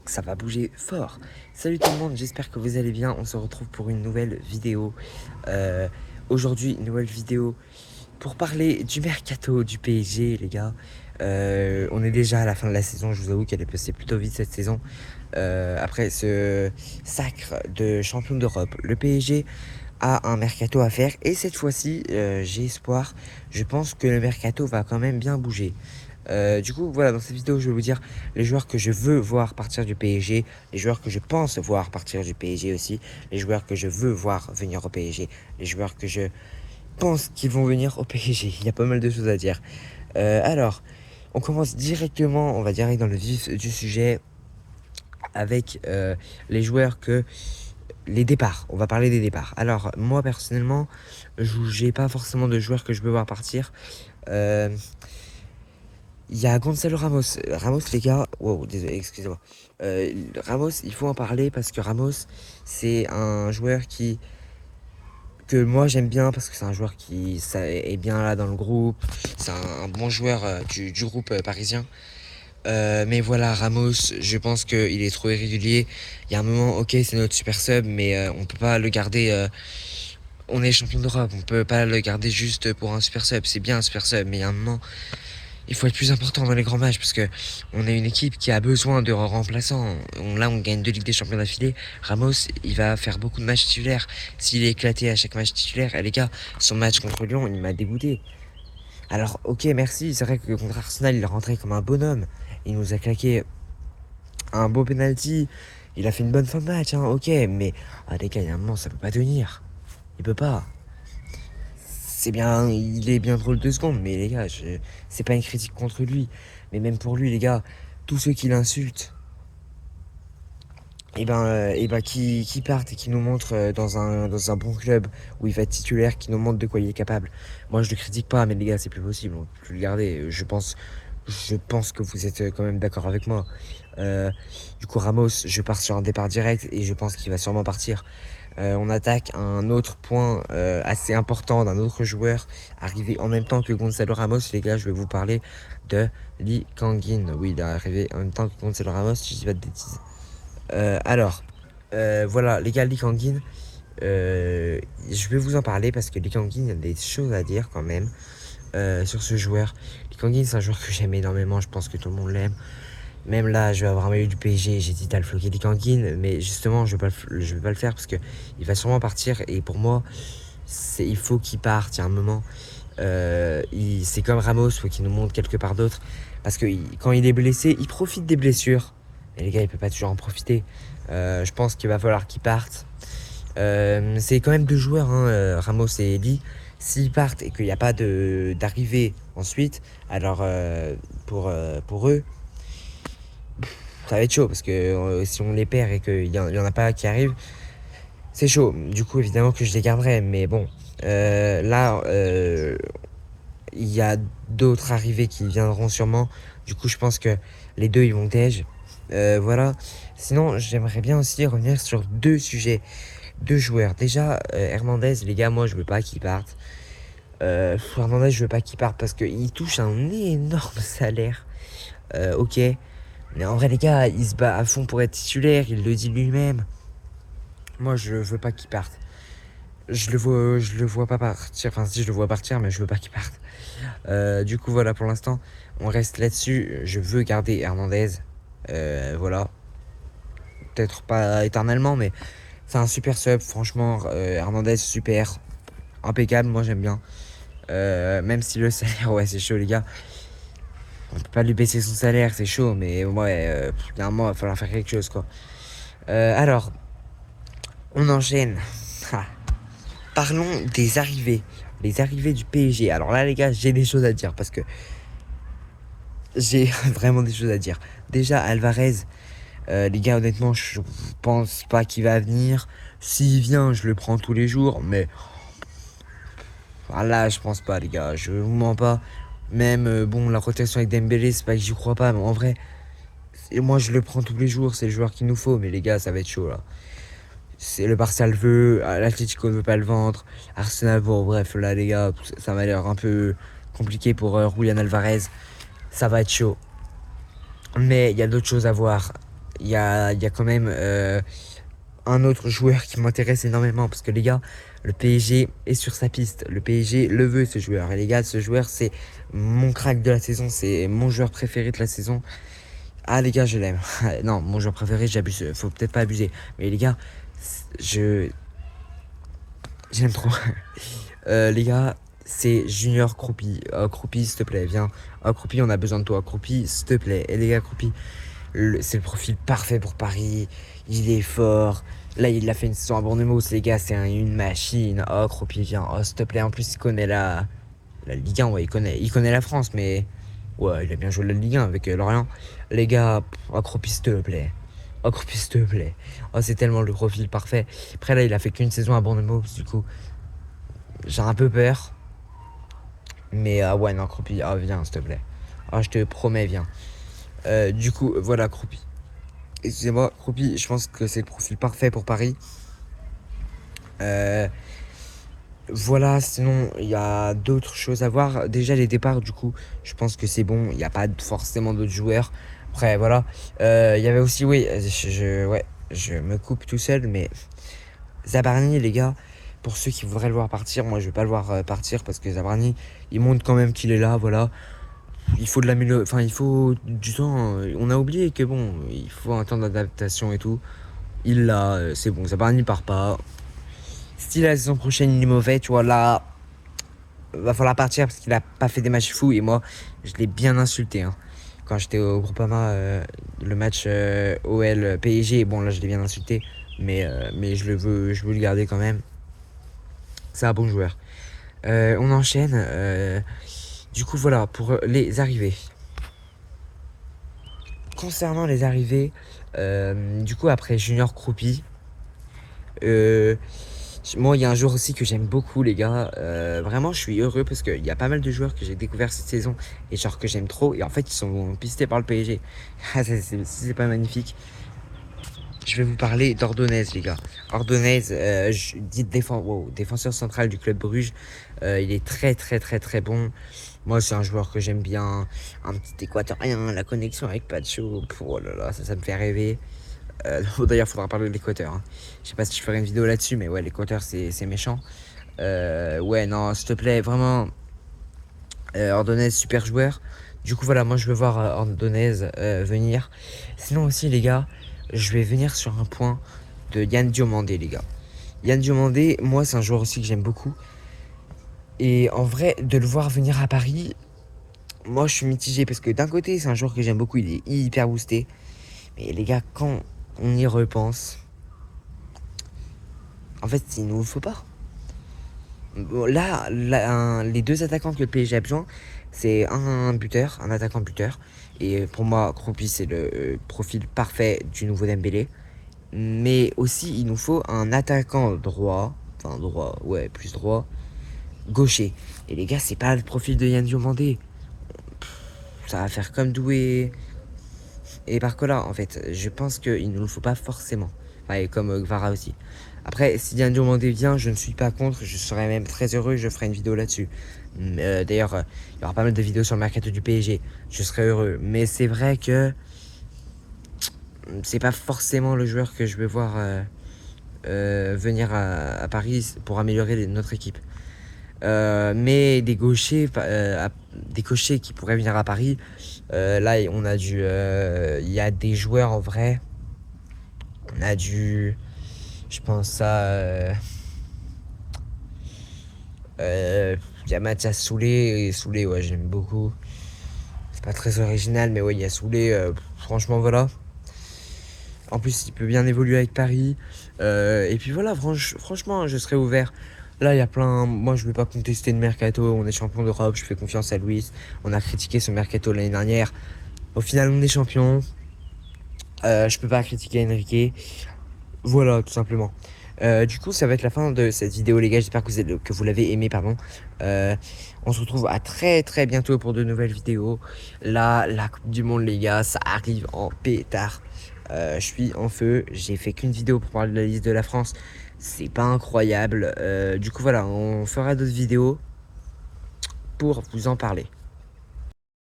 ça va bouger fort. Salut tout le monde, j'espère que vous allez bien. On se retrouve pour une nouvelle vidéo. Aujourd'hui, une nouvelle vidéo pour parler du mercato du PSG, les gars. On est déjà à la fin de la saison. Je vous avoue qu'elle est passée plutôt vite cette saison. Après ce sacre de champion d'Europe, le PSG a un mercato à faire. Et cette fois-ci, j'ai espoir. Je pense que le mercato va quand même bien bouger. Du coup, voilà, dans cette vidéo, je vais vous dire les joueurs que je veux voir partir du PSG, les joueurs que je pense voir partir du PSG aussi, les joueurs que je veux voir venir au PSG, les joueurs que je pense qu'ils vont venir au PSG. Il y a pas mal de choses à dire. Alors, on commence directement, on va direct dans le vif du sujet avec les joueurs que... Les départs, on va parler des départs. Alors, moi personnellement, j'ai pas forcément de joueurs que je veux voir partir. Euh, Il y a Gonzalo Ramos. Ramos, les gars, wow, désolé, excusez-moi. Ramos, il faut en parler parce que Ramos, c'est un joueur que moi j'aime bien parce que c'est un joueur qui est bien là dans le groupe. C'est un bon joueur du groupe parisien. Mais voilà, Ramos, je pense qu'il est trop irrégulier. Il y a un moment, ok, c'est notre super sub, mais on peut pas le garder. On est champion d'Europe, on peut pas le garder juste pour un super sub. C'est bien un super sub, mais il y a un moment, il faut être plus important dans les grands matchs parce que on est une équipe qui a besoin de remplaçants. Là, on gagne 2 Ligues des Champions d'affilée. Ramos, il va faire beaucoup de matchs titulaires. S'il est éclaté à chaque match titulaire, les gars, son match contre Lyon, il m'a dégoûté. Alors, ok, merci. C'est vrai que contre Arsenal, il est rentré comme un bonhomme. Il nous a claqué un beau penalty. Il a fait une bonne fin de match, hein, ok. Mais, les gars, il y a un moment, ça peut pas tenir. Il peut pas. C'est bien, il est bien drôle 2 secondes, mais les gars, c'est pas une critique contre lui. Mais même pour lui, les gars, tous ceux qui l'insultent, qui partent et qui nous montrent dans un bon club où il va être titulaire, qui nous montre de quoi il est capable. Moi, je le critique pas, mais les gars, c'est plus possible. On peut plus le garder. Je pense que vous êtes quand même d'accord avec moi. Du coup, Ramos, je pars sur un départ direct et je pense qu'il va sûrement partir. On attaque un autre point assez important d'un autre joueur arrivé en même temps que Gonzalo Ramos. Les gars, je vais vous parler de Lee Kangin. Oui, il est arrivé en même temps que Gonzalo Ramos, si je dis pas de bêtises. Voilà, les gars, Lee Kangin, je vais vous en parler parce que Lee Kangin, il y a des choses à dire quand même sur ce joueur. Lee Kangin, c'est un joueur que j'aime énormément, je pense que tout le monde l'aime. Même là, je vais avoir un maillot du PSG, j'hésite à le floquer des Kangin, mais justement, je vais pas le faire parce que il va sûrement partir. Et pour moi, il faut qu'il parte. Il y a un moment, c'est comme Ramos, faut qu'il nous montre quelque part d'autre. Parce que quand il est blessé, il profite des blessures. Et les gars, il peut pas toujours en profiter. Je pense qu'il va falloir qu'il parte. C'est quand même 2 joueurs, hein, Ramos et Lee. S'ils partent et qu'il n'y a pas d'arrivée ensuite, alors pour eux, ça va être chaud parce que si on les perd et qu'il y en a pas qui arrivent, c'est chaud. Du coup, évidemment que je les garderai, mais bon, là, il y a d'autres arrivées qui viendront sûrement. Du coup, je pense que les deux, ils vont tège. Voilà. Sinon, j'aimerais bien aussi revenir sur 2 sujets, 2 joueurs. Déjà, Hernandez, les gars, moi, je veux pas qu'il parte. Hernandez, je veux pas qu'il parte parce qu'il touche un énorme salaire. Ok. Mais en vrai, les gars, il se bat à fond pour être titulaire, il le dit lui-même. Moi, je veux pas qu'il parte. Je le vois pas partir. Enfin, si je le vois partir, mais je veux pas qu'il parte. Du coup, voilà, pour l'instant, on reste là-dessus. Je veux garder Hernandez. Voilà. Peut-être pas éternellement, mais c'est un super sub. Franchement, Hernandez, super. Impeccable, moi j'aime bien. Même si le salaire, ouais, c'est chaud, les gars. On peut pas lui baisser son salaire, c'est chaud, mais ouais, il y a un moment, il va falloir faire quelque chose, quoi. Alors, on enchaîne. Parlons des arrivées. Les arrivées du PSG. Alors là, les gars, j'ai des choses à dire parce que j'ai vraiment des choses à dire. Déjà, Alvarez, les gars, honnêtement, je pense pas qu'il va venir. S'il vient, je le prends tous les jours, mais là, je pense pas, les gars. Je vous mens pas. Même, bon, la rotation avec Dembélé, c'est pas que j'y crois pas, mais en vrai, moi, je le prends tous les jours. C'est le joueur qu'il nous faut, mais les gars, ça va être chaud là. C'est le Barça le veut, l'Atlético ne veut pas le vendre, Arsenal, bon bref là les gars, ça m'a l'air un peu compliqué pour Julian Alvarez, ça va être chaud. Mais il y a d'autres choses à voir. il y a quand même un autre joueur qui m'intéresse énormément parce que les gars, le PSG est sur sa piste. Le PSG le veut, ce joueur. Et les gars, ce joueur, c'est mon crack de la saison. C'est mon joueur préféré de la saison. Ah les gars, je l'aime. Non, mon joueur préféré, j'abuse. Faut peut-être pas abuser. Mais les gars, je j'aime trop. Les gars, c'est Junior Croupi. Croupi, s'il te plaît, viens. Croupi, on a besoin de toi. Croupi, s'il te plaît. Et les gars, Croupi, c'est le profil parfait pour Paris. Il est fort. Là, il a fait une saison à Bournemouth, les gars. C'est une machine. Oh, Croupi, viens. Oh, s'il te plaît. En plus, il connaît la Ligue 1. Ouais, il connaît la France, mais ouais, il a bien joué la Ligue 1 avec Lorient. Les gars, oh, Croupi, s'il te plaît. Oh, Croupi, s'il te plaît. Oh, c'est tellement le profil parfait. Après, là, il a fait qu'une saison à Bournemouth, du coup, j'ai un peu peur. Mais ouais, non, Croupi, oh, viens, s'il te plaît. Oh, je te promets, viens. Du coup, voilà, Croupi. Excusez-moi, Croupi, je pense que c'est le profil parfait pour Paris. Euh, voilà, sinon, il y a d'autres choses à voir. Déjà, les départs, du coup, je pense que c'est bon. Il n'y a pas forcément d'autres joueurs. Après, voilà. Il y avait aussi, oui, ouais, je me coupe tout seul, mais Zabarni, les gars, pour ceux qui voudraient le voir partir, moi, je vais pas le voir partir parce que Zabarni, il montre quand même qu'il est là, voilà. Il faut de l'améliorer, enfin, il faut du temps. On a oublié que bon, il faut un temps d'adaptation et tout. Il l'a, c'est bon, Zabarni part pas. Si la saison prochaine il est mauvais, tu vois, là, va falloir partir parce qu'il a pas fait des matchs fous. Et moi, je l'ai bien insulté. Hein. Quand j'étais au Groupama, le match OL PSG, bon, là, je l'ai bien insulté. Mais je veux le garder quand même. C'est un bon joueur. On enchaîne. Du coup, voilà, pour les arrivées. Concernant les arrivées, du coup, après Junior Croupi, moi, il y a un joueur aussi que j'aime beaucoup, les gars. Vraiment, je suis heureux parce qu'il y a pas mal de joueurs que j'ai découvert cette saison et genre que j'aime trop. Et en fait, ils sont pistés par le PSG. Ah, c'est pas magnifique. Je vais vous parler d'Ordonez, les gars. Ordonez, défenseur central du club Bruges. Il est très, très, très, très bon. Moi, c'est un joueur que j'aime bien. Un petit équatorien, la connexion avec Pacho. Oh là là, ça me fait rêver. D'ailleurs, faudra parler de l'Équateur. Hein. Je sais pas si je ferai une vidéo là-dessus, mais ouais, l'Équateur, c'est méchant. Ouais, non, s'il te plaît, vraiment. Ordonez, super joueur. Du coup, voilà, moi, je veux voir Ordonez venir. Sinon aussi, les gars, je vais venir sur un point de Yann Diomandé, les gars. Yann Diomandé, moi, c'est un joueur aussi que j'aime beaucoup. Et en vrai, de le voir venir à Paris, moi, je suis mitigé parce que d'un côté, c'est un joueur que j'aime beaucoup, il est hyper boosté. Mais les gars, quand on y repense, en fait, il nous faut pas. Bon, là, les deux attaquants que le PSG a besoin, c'est un buteur, un attaquant buteur. Et pour moi, Croupi, c'est le profil parfait du nouveau Dembélé. Mais aussi, il nous faut un attaquant droit, enfin droit, ouais, plus droit, gaucher. Et les gars, c'est pas le profil de Yann Diomandé. Ça va faire comme Doué et Barcola, en fait. Je pense qu'il ne nous le faut pas forcément. Enfin, et comme Gvara aussi. Après, si Yann Diomandé vient, je ne suis pas contre. Je serais même très heureux. Je ferai une vidéo là-dessus. D'ailleurs, il y aura pas mal de vidéos sur le mercato du PSG. Je serais heureux. Mais c'est vrai que c'est pas forcément le joueur que je veux voir venir à Paris pour améliorer notre équipe. Mais des gauchers qui pourraient venir à Paris, là on a il y a des joueurs en vrai. On a je pense à il y a Mathias Soulé. Et Soulé, ouais, j'aime beaucoup. C'est pas très original, mais ouais, il y a Soulé. Franchement, voilà. En plus, il peut bien évoluer avec Paris. Et puis voilà, franchement, je serais ouvert. Là, il y a plein. Moi, je ne vais pas contester le mercato. On est champion d'Europe. Je fais confiance à Luis. On a critiqué ce mercato l'année dernière. Au final, on est champion. Je peux pas critiquer Enrique. Voilà, tout simplement. Du coup, ça va être la fin de cette vidéo, les gars. J'espère que vous l'avez aimé, pardon. On se retrouve à très très bientôt pour de nouvelles vidéos. Là, la Coupe du Monde, les gars, ça arrive en pétard. Je suis en feu. J'ai fait qu'une vidéo pour parler de la liste de la France. C'est pas incroyable. Du coup, voilà, on fera d'autres vidéos pour vous en parler.